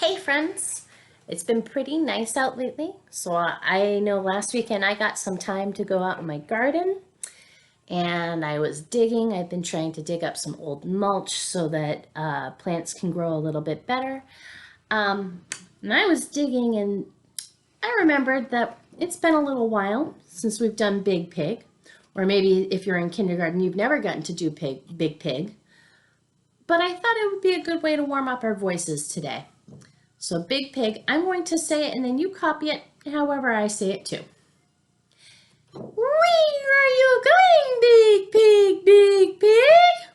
Hey friends, it's been pretty nice out lately. So I know last weekend I got some time to go out in my garden and I was digging. I've been trying to dig up some old mulch so that plants can grow a little bit better. And I was digging and I remembered that it's been a little while since we've done Big Pig. Or maybe if you're in kindergarten, you've never gotten to do Big Pig. But I thought it would be a good way to warm up our voices today. So Big Pig, I'm going to say it and then you copy it however I say it too. Where are you going, Big Pig, Big Pig?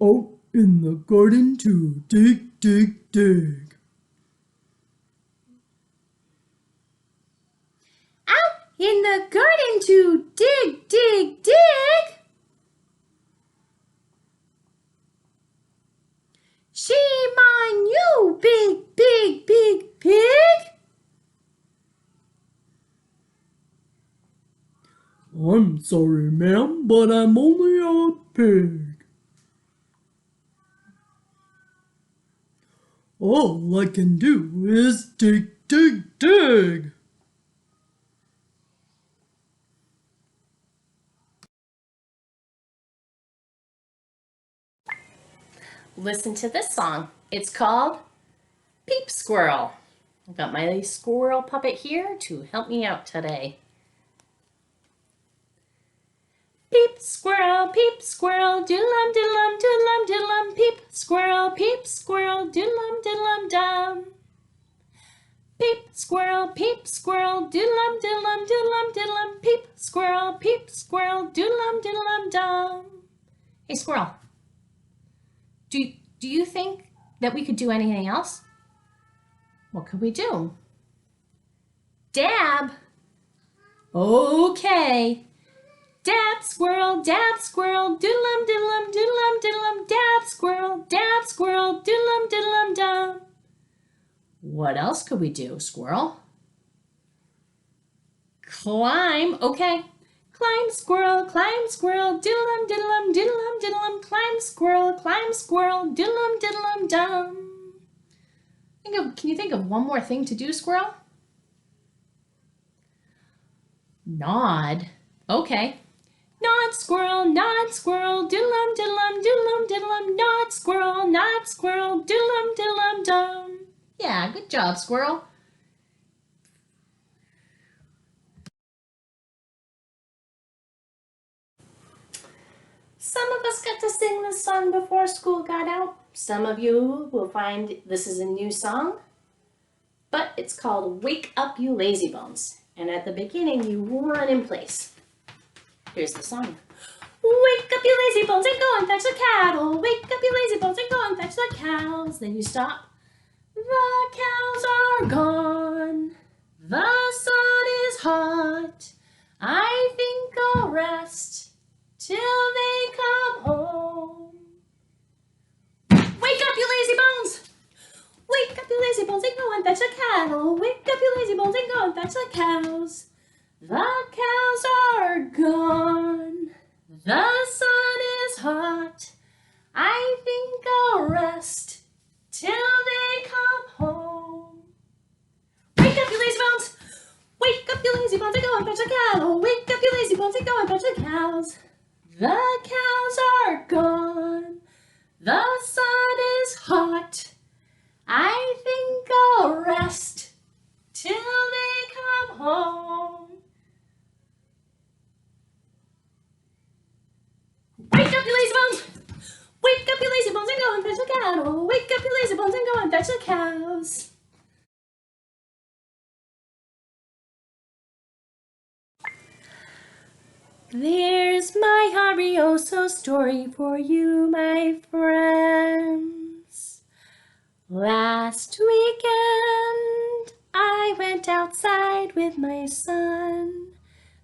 Out in the garden to dig, dig, dig. Out in the garden to dig, dig, dig. Shame on you, Big, Big, Big Pig. I'm sorry, ma'am, but I'm only a pig. All I can do is dig, dig, dig. Listen to this song. It's called Peep Squirrel. I've got my squirrel puppet here to help me out today. Peep squirrel, doodlum diddlum, doodlum diddlum, peep squirrel, doodlum diddlum dum. Peep squirrel, doodlum diddlum, doodlum diddlum, peep squirrel, doodlum diddlum dum. Hey squirrel, do you think that we could do anything else? What could we do? Dab. Okay. Dab squirrel, doodlum diddlum, doodlum diddlum, dab squirrel, doodlum diddlum dum. What else could we do, squirrel? Climb, okay. Climb squirrel, doodlum diddlum, doodlum diddlum, climb squirrel, doodlum diddlum dum. Can you think of one more thing to do, squirrel? Nod. Okay. Nod squirrel, doodlum diddlum, doodlum diddlum, nod squirrel, doodlum diddlum dum. Yeah, good job, squirrel. Some of us got to sing this song before school got out. Some of you will find this is a new song, but it's called Wake Up You Lazy Bones. And at the beginning, you run in place. Here's the song. Wake up, you lazy bones, and go and fetch the cattle. Wake up, you lazy bones, and go and fetch the cows. Then you stop. The cows are gone. The sun is hot. I think I'll rest till they come home. Wake up, you lazy bones! Wake up, you lazy bones, and go and fetch the cattle. Wake up, you lazy bones, and go and fetch the cows. The cows are gone. The sun is hot. I think I'll rest till they come home. Wake up, you lazy bones! Wake up, you lazy bones, and go and fetch the cattle. Wake up, you lazy bones, and go and fetch the cows. The cows are gone. The sun is hot. I think I'll rest till they come home. Wake up, you lazy bones! Wake up, you lazy bones, and go and fetch the cattle. Wake up, you lazy bones, and go and fetch the cows. There's my Harioso story for you, my friends. Last weekend, I went outside with my son.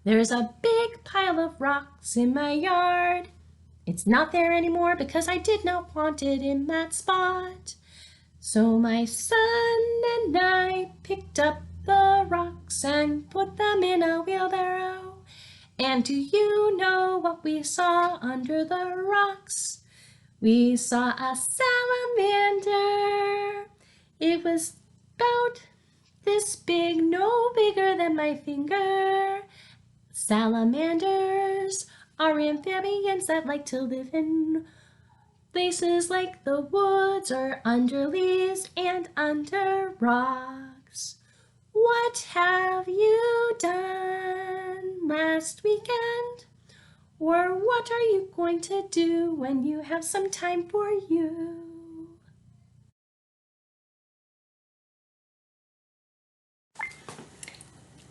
There's a big pile of rocks in my yard. It's not there anymore because I did not want it in that spot. So my son and I picked up the rocks and put them in a wheelbarrow. And do you know what we saw under the rocks? We saw a salamander. It was about this big, no bigger than my finger. Salamanders are amphibians that like to live in places like the woods or under leaves and under rocks. What have you done last weekend? Or what are you going to do when you have some time for you?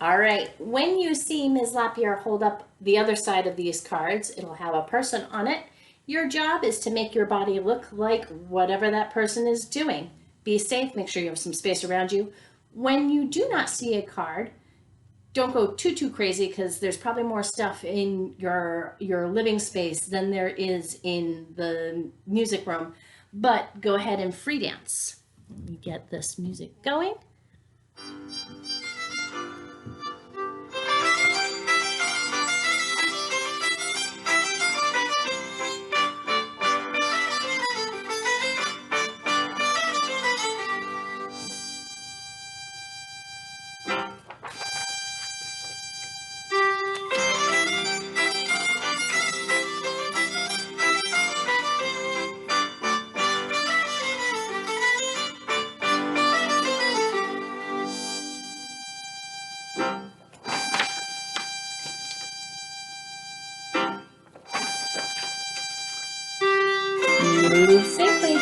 All right, when you see Ms. Lapierre hold up the other side of these cards, it'll have a person on it. Your job is to make your body look like whatever that person is doing. Be safe, make sure you have some space around you. When you do not see a card, don't go too crazy because there's probably more stuff in your living space than there is in the music room. But go ahead and free dance. Let me get this music going. Move safely.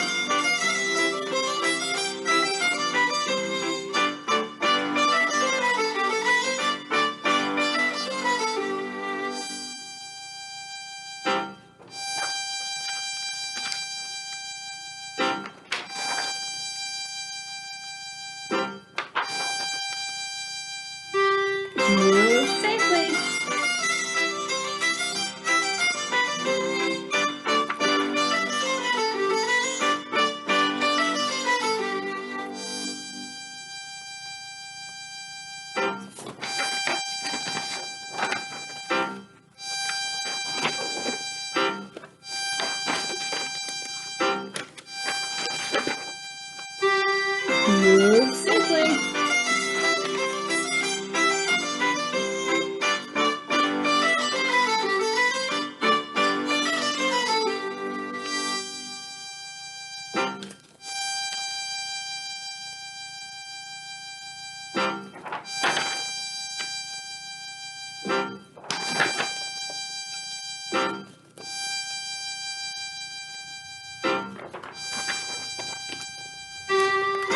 Move safely. Move safely.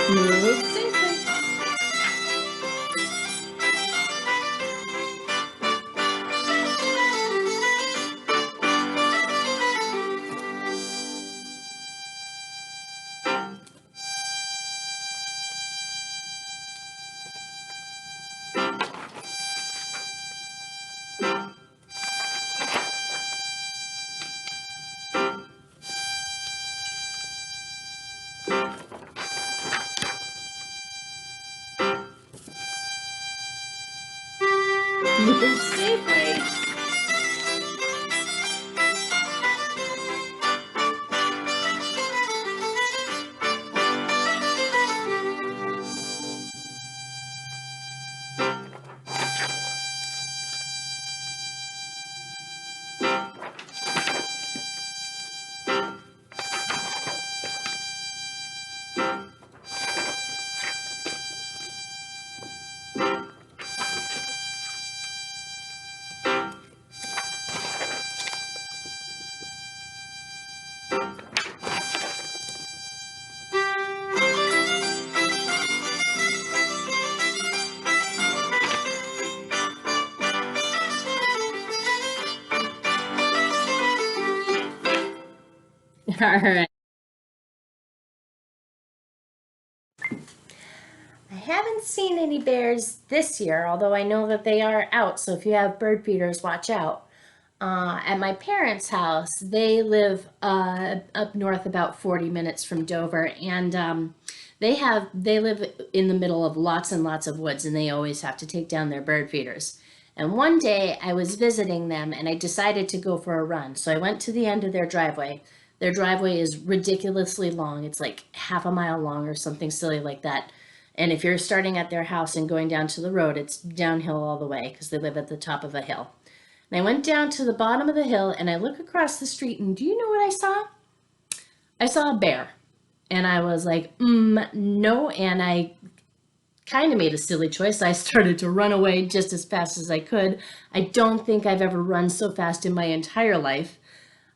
Move safely. Move safely. All right. I haven't seen any bears this year, although I know that they are out. So if you have bird feeders, watch out. At my parents' house, they live up north about 40 minutes from Dover, and they live in the middle of lots and lots of woods, and they always have to take down their bird feeders. And one day I was visiting them, and I decided to go for a run. So I went to the end of their driveway, Their driveway is ridiculously long. It's like half a mile long or something silly like that. And if you're starting at their house and going down to the road, it's downhill all the way because they live at the top of a hill. And I went down to the bottom of the hill and I look across the street, and do you know what I saw? I saw a bear. And I was like, no. And I kind of made a silly choice. I started to run away just as fast as I could. I don't think I've ever run so fast in my entire life.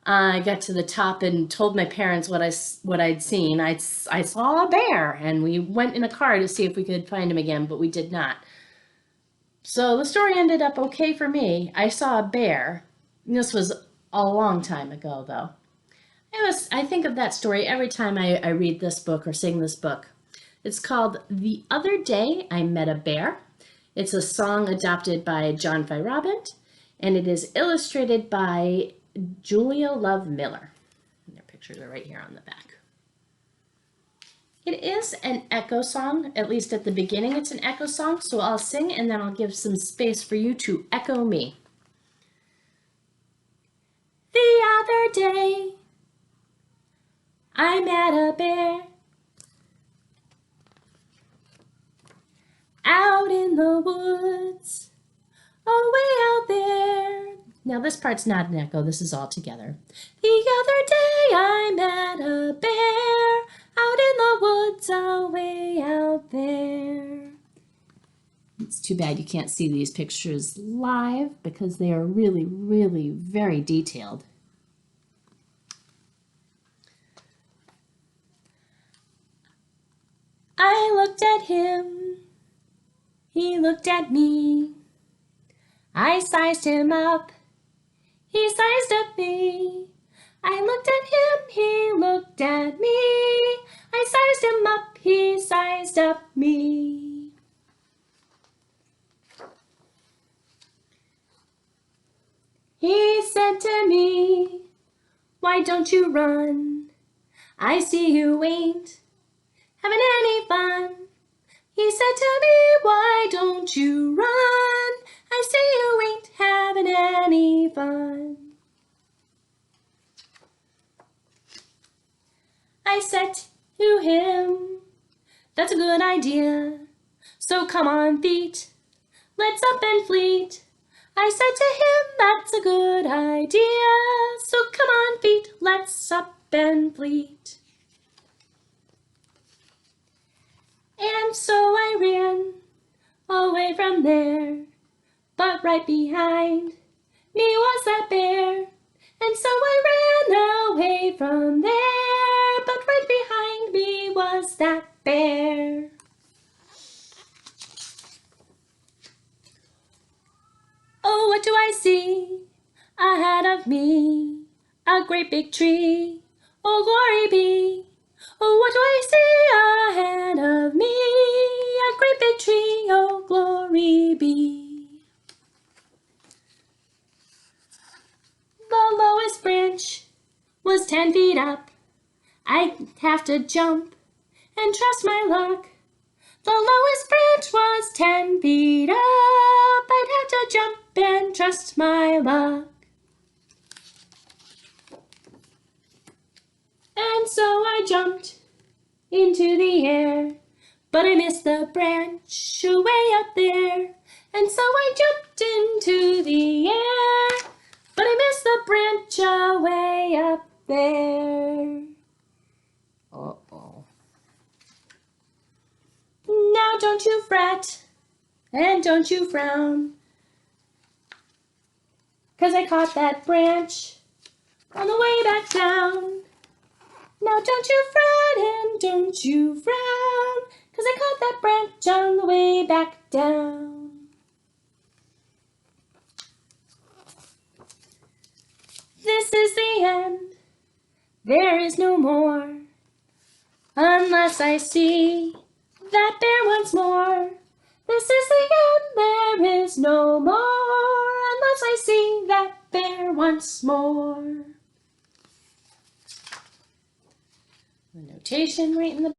I got to the top and told my parents what I'd seen. I saw a bear, and we went in a car to see if we could find him again, but we did not. So the story ended up okay for me. I saw a bear. This was a long time ago, though. I think of that story every time I read this book or sing this book. It's called The Other Day I Met a Bear. It's a song adopted by John Feyerabend, and it is illustrated by Julia Love Miller. And their pictures are right here on the back. It is an echo song, at least at the beginning it's an echo song, so I'll sing and then I'll give some space for you to echo me. The other day I met a bear out in the woods, away out there. Now this part's not an echo, this is all together. The other day I met a bear out in the woods, away out there. It's too bad you can't see these pictures live because they are really, really very detailed. I looked at him, he looked at me. I sized him up, he sized up me. I looked at him, he looked at me. I sized him up, he sized up me. He said to me, why don't you run? I see you ain't having any fun. He said to me, why don't you run? I see you ain't having any fun. I said to him, that's a good idea. So come on, feet, let's up and fleet. I said to him, that's a good idea. So come on, feet, let's up and fleet. And so I ran away from there, but right behind me was that bear. And so I ran away from there, but right behind me was that bear. Oh, what do I see ahead of me? A great big tree, oh glory be. Oh, what do I see ahead of me? A great big tree, oh glory be. The lowest branch was 10 feet up. I'd have to jump and trust my luck. The lowest branch was 10 feet up. I'd have to jump and trust my luck. And so I jumped into the air, but I missed the branch away up there. And so I jumped into the air, but I missed the branch away up there. Uh-oh. Now don't you fret, and don't you frown, 'cause I caught that branch on the way back down. Now don't you fret and don't you frown, 'cause I caught that branch on the way back down. This is the end, there is no more, unless I see that bear once more. This is the end, there is no more, unless I see that bear once more. The notation right in the